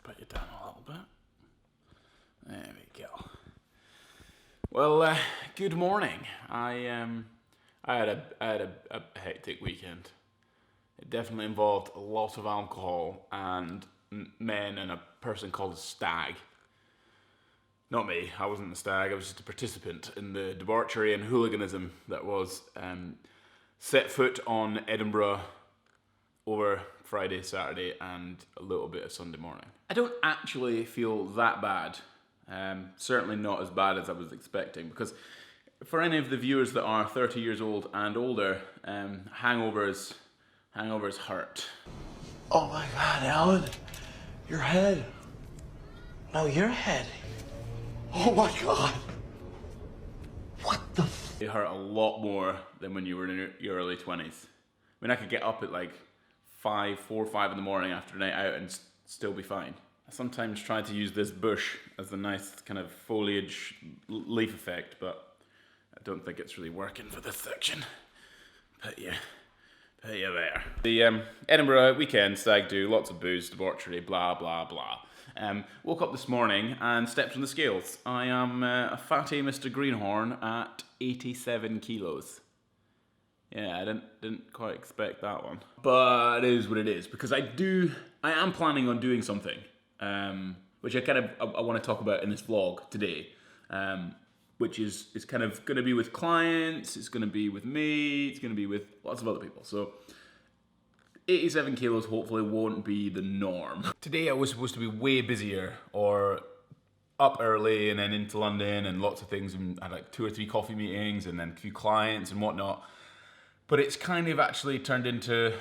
put you down a little bit. There we go. Well, good morning. I had a hectic weekend. It definitely involved a lot of alcohol and men and a person called a stag. Not me, I wasn't the stag, I was just a participant in the debauchery and hooliganism that was set foot on Edinburgh over Friday, Saturday, and a little bit of Sunday morning. I don't actually feel that bad. Certainly not as bad as I was expecting, because for any of the viewers that are 30 years old and older, hangovers hurt. Oh my God, Alan, your head. No, your head. Oh my God. What the They hurt a lot more than when you were in your early 20s. I mean, I could get up at like 4 or 5 in the morning after a night out and still be fine. I sometimes try to use this bush as a nice kind of foliage leaf effect, but I don't think it's really working for this section. Put you there. The Edinburgh weekend stag do, lots of booze, debauchery, blah, blah, blah. Woke up this morning and stepped on the scales. I am a fatty Mr. Greenhorn at 87 kilos. Yeah, I didn't quite expect that one. But it is what it is, because I am planning on doing something, which I want to talk about in this vlog today, which is kind of going to be with clients, it's going to be with me, it's going to be with lots of other people. So 87 kilos hopefully won't be the norm. Today I was supposed to be way busier, or up early and then into London and lots of things, and I had like 2 or 3 coffee meetings and then a few clients and whatnot. But it's kind of actually turned into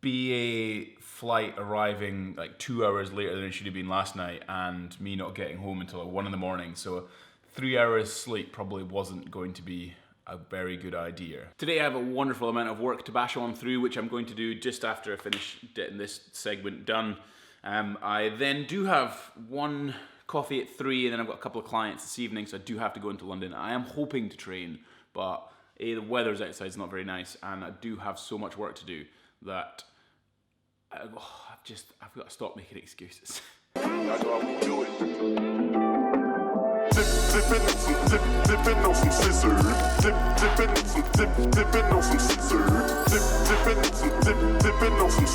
BA flight arriving like 2 hours later than it should have been last night, and me not getting home until like 1 in the morning. So 3 hours sleep probably wasn't going to be a very good idea. Today I have a wonderful amount of work to bash on through, which I'm going to do just after I finish getting this segment done. I then do have 1 coffee at 3, and then I've got a couple of clients this evening, so I do have to go into London. I am hoping to train, but the weather's outside is not very nice, and I do have so much work to do that I've got to stop making excuses. That's how we do it. Dipping on some scissors. Dipping on some scissors. Dipping on some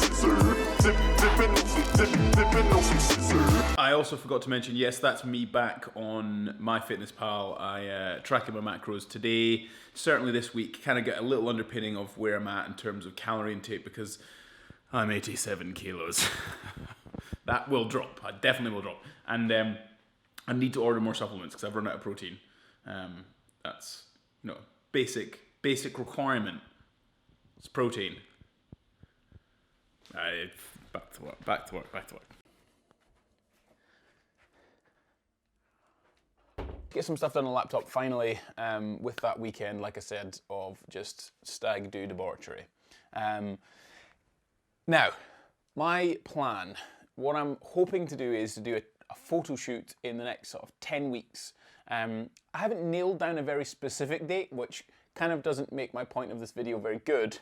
scissors. I also forgot to mention, yes, that's me back on MyFitnessPal. I tracking my macros today. Certainly this week, kind of get a little underpinning of where I'm at in terms of calorie intake, because I'm 87 kilos. That will drop. I definitely will drop. And I need to order more supplements because I've run out of protein. That's basic requirement. It's protein. Back to work. Get some stuff done on the laptop finally, with that weekend, like I said, of just stag do debauchery. Now, my plan, what I'm hoping to do is to do a photo shoot in the next sort of 10 weeks. I haven't nailed down a very specific date, which kind of doesn't make my point of this video very good,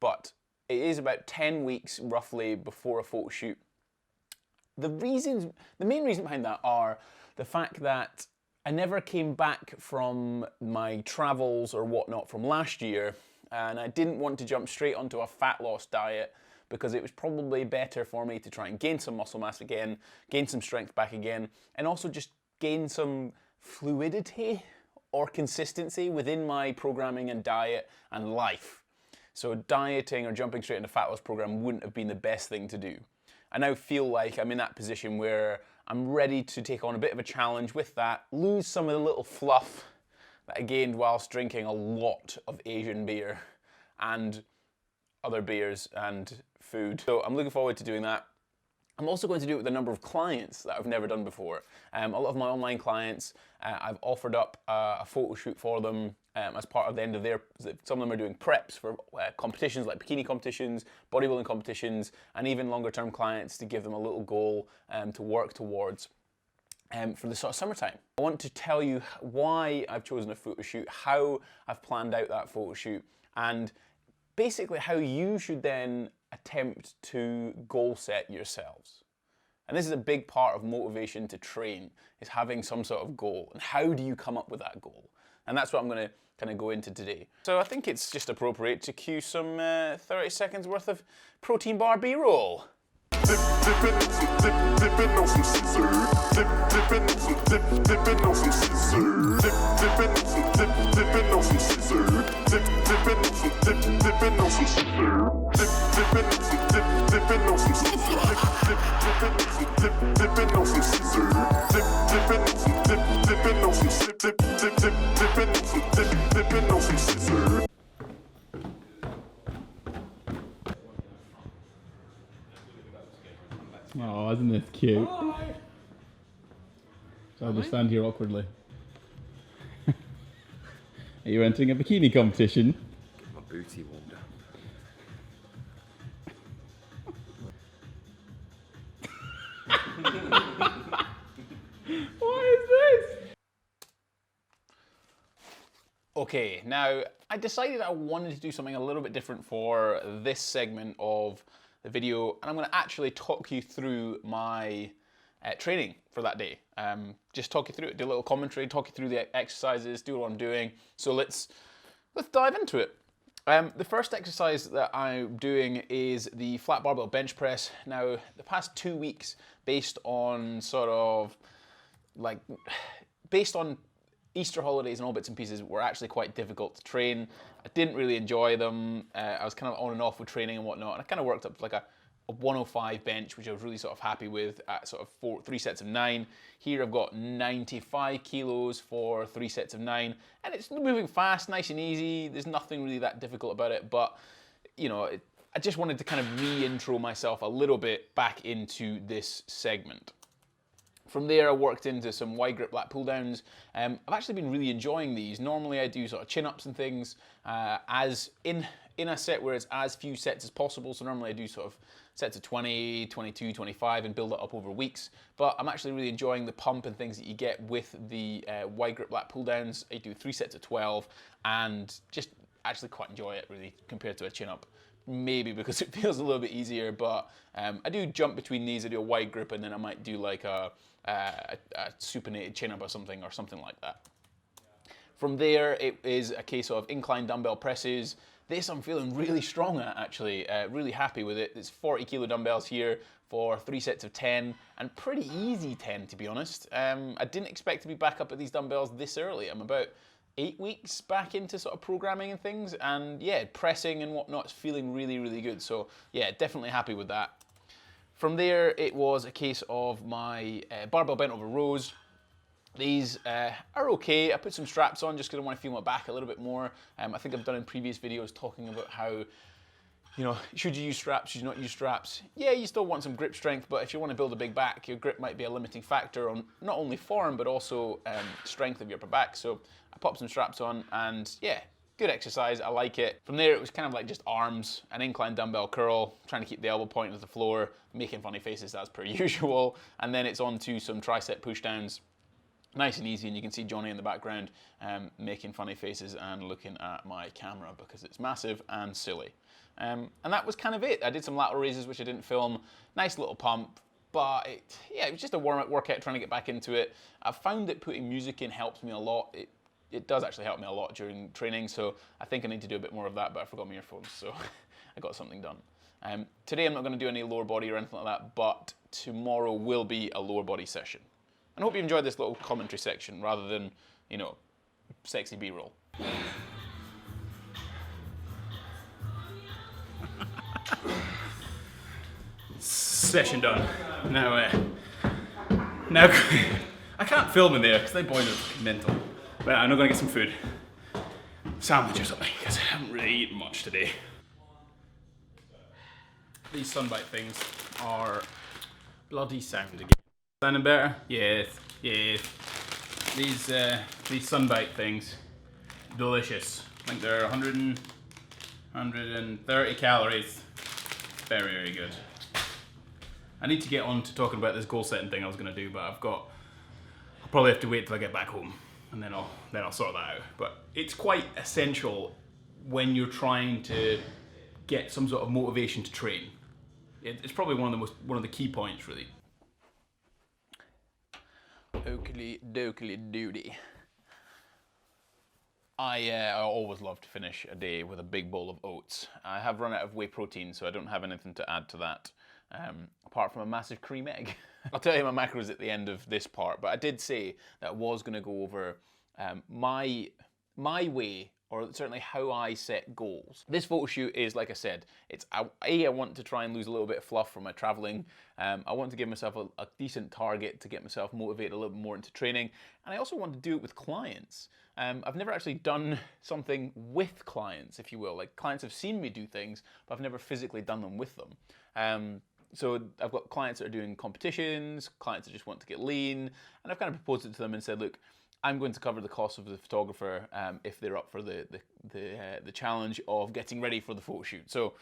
but it is about 10 weeks roughly before a photo shoot. The main reason behind that are the fact that I never came back from my travels or whatnot from last year, and I didn't want to jump straight onto a fat loss diet, because it was probably better for me to try and gain some muscle mass again, gain some strength back again, and also just gain some fluidity or consistency within my programming and diet and life. So dieting or jumping straight into a fat loss program wouldn't have been the best thing to do. I now feel like I'm in that position where I'm ready to take on a bit of a challenge with that, lose some of the little fluff that I gained whilst drinking a lot of Asian beer and other beers and food. So I'm looking forward to doing that. I'm also going to do it with a number of clients that I've never done before. A lot of my online clients, I've offered up a photo shoot for them as part of the end of their, some of them are doing preps for competitions like bikini competitions, bodybuilding competitions, and even longer term clients to give them a little goal to work towards for the sort of summertime. I want to tell you why I've chosen a photo shoot, how I've planned out that photo shoot, and basically how you should then attempt to goal set yourselves. And this is a big part of motivation to train, is having some sort of goal. And how do you come up with that goal? And that's what I'm going to kind of go into today. So I think it's just appropriate to cue some 30 seconds worth of protein bar B-roll. Dipping on some scissors. Dipping on some dipping on some scissors. Dipping on some dipping on some scissors. Dipping on some dipping on some scissors. Dipping on some dipping on some scissors. Dipping on some scissors. Dipping on some dipping on some dipping on some scissors. Oh, isn't this cute? So I'll just stand here awkwardly. Are you entering a bikini competition? My booty warmed up. What is this? Okay, now I decided I wanted to do something a little bit different for this segment of the video, and I'm going to actually talk you through my training for that day. Just talk you through it, do a little commentary, talk you through the exercises, do what I'm doing. So let's dive into it. The first exercise that I'm doing is the flat barbell bench press. Now, the past 2 weeks, based on Easter holidays and all bits and pieces, were actually quite difficult to train. I didn't really enjoy them. I was kind of on and off with training and whatnot, and I kind of worked up to like a 105 bench, which I was really sort of happy with at sort of 3 sets of 9. Here I've got 95 kilos for 3 sets of 9, and it's moving fast, nice and easy. There's nothing really that difficult about it, but you know, I just wanted to kind of re-intro myself a little bit back into this segment. From there, I worked into some wide grip lat pull downs. I've actually been really enjoying these. Normally I do sort of chin ups and things as in a set where it's as few sets as possible. So normally I do sort of sets of 20, 22, 25 and build it up over weeks. But I'm actually really enjoying the pump and things that you get with the wide grip lat pull downs. I do 3 sets of 12 and just actually quite enjoy it really compared to a chin up. Maybe because it feels a little bit easier, but I do jump between these. I do a wide grip and then I might do like a supinated chin up or something like that. From there, it is a case of incline dumbbell presses. This I'm feeling really strong at actually, really happy with it. It's 40 kilo dumbbells here for 3 sets of 10 and pretty easy 10 to be honest. I didn't expect to be back up at these dumbbells this early. I'm about 8 weeks back into sort of programming and things, and yeah, pressing and whatnot is feeling really, really good. So yeah, definitely happy with that. From there, it was a case of my barbell bent over rows. These are okay. I put some straps on just because I want to feel my back a little bit more. I think I've done in previous videos talking about how, you know, should you use straps, should you not use straps? Yeah, you still want some grip strength, but if you want to build a big back, your grip might be a limiting factor on not only form, but also strength of your upper back. So I popped some straps on and yeah, good exercise, I like it. From there, it was kind of like just arms, an incline dumbbell curl, trying to keep the elbow point at the floor, making funny faces as per usual. And then it's on to some tricep push downs. Nice and easy, and you can see Johnny in the background making funny faces and looking at my camera because it's massive and silly. And that was kind of it. I did some lateral raises, which I didn't film. Nice little pump, but it was just a warm-up workout trying to get back into it. I've found that putting music in helps me a lot. It does actually help me a lot during training, so I think I need to do a bit more of that, but I forgot my earphones, so I got something done. Today I'm not going to do any lower body or anything like that, but tomorrow will be a lower body session. And I hope you enjoyed this little commentary section rather than, you know, sexy B-roll. Session done. Now I can't film in there because they boys are mental. But I'm not going to get some food. Sandwich or something, because I haven't really eaten much today. These sunbite things are bloody sound again. Sounding better? Yes, yes. These sunbite things, delicious. I think they're 130 calories. Very, very good. I need to get on to talking about this goal setting thing I was going to do, but I'll probably have to wait till I get back home. And then I'll sort that out. But it's quite essential when you're trying to get some sort of motivation to train. It's probably one of the key points really. Oakley dokley doody. I always love to finish a day with a big bowl of oats. I have run out of whey protein, so I don't have anything to add to that, apart from a massive cream egg. I'll tell you my macros at the end of this part, but I did say that I was going to go over my way, or certainly how I set goals. This photo shoot is, like I said, it's I want to try and lose a little bit of fluff from my traveling. I want to give myself a decent target to get myself motivated a little bit more into training, and I also want to do it with clients. I've never actually done something with clients, if you will. Like, clients have seen me do things, but I've never physically done them with them. So I've got clients that are doing competitions, clients that just want to get lean, and I've kind of proposed it to them and said, look, I'm going to cover the cost of the photographer if they're up for the challenge of getting ready for the photo shoot. So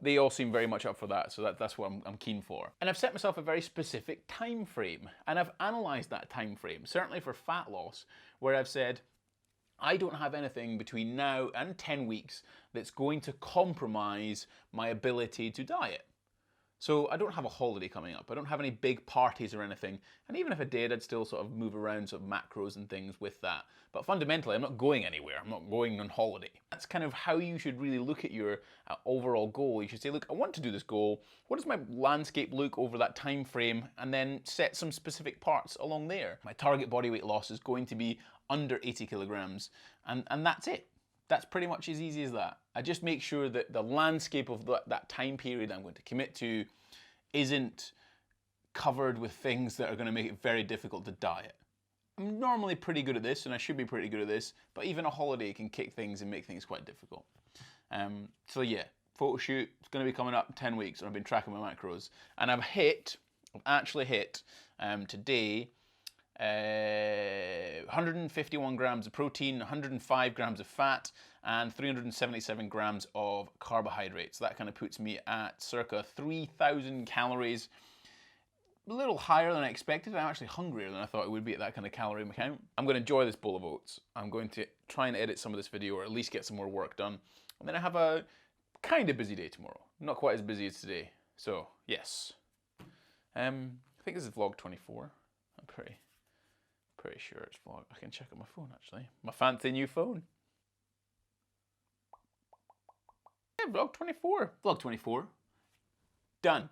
they all seem very much up for that, so that's what I'm keen for. And I've set myself a very specific time frame, and I've analysed that time frame, certainly for fat loss, where I've said, I don't have anything between now and 10 weeks that's going to compromise my ability to diet. So I don't have a holiday coming up. I don't have any big parties or anything. And even if I did, I'd still sort of move around sort of macros and things with that. But fundamentally, I'm not going anywhere. I'm not going on holiday. That's kind of how you should really look at your overall goal. You should say, look, I want to do this goal. What does my landscape look over that time frame? And then set some specific parts along there. My target body weight loss is going to be under 80 kilograms. And that's it. That's pretty much as easy as that. I just make sure that the landscape of that time period I'm going to commit to isn't covered with things that are going to make it very difficult to diet. I'm normally pretty good at this, and I should be pretty good at this, but even a holiday can kick things and make things quite difficult. So yeah, photo shoot, it's going to be coming up in 10 weeks, and I've been tracking my macros. And I've actually hit today, 151 grams of protein, 105 grams of fat, and 377 grams of carbohydrates. That kind of puts me at circa 3,000 calories. A little higher than I expected. I'm actually hungrier than I thought it would be at that kind of calorie count. I'm going to enjoy this bowl of oats. I'm going to try and edit some of this video, or at least get some more work done. And then I have a kind of busy day tomorrow. Not quite as busy as today. So, yes. I think this is vlog 24. I'm pretty sure it's vlog. I can check on my phone, actually. My fancy new phone. Yeah, vlog 24. Vlog 24. Done.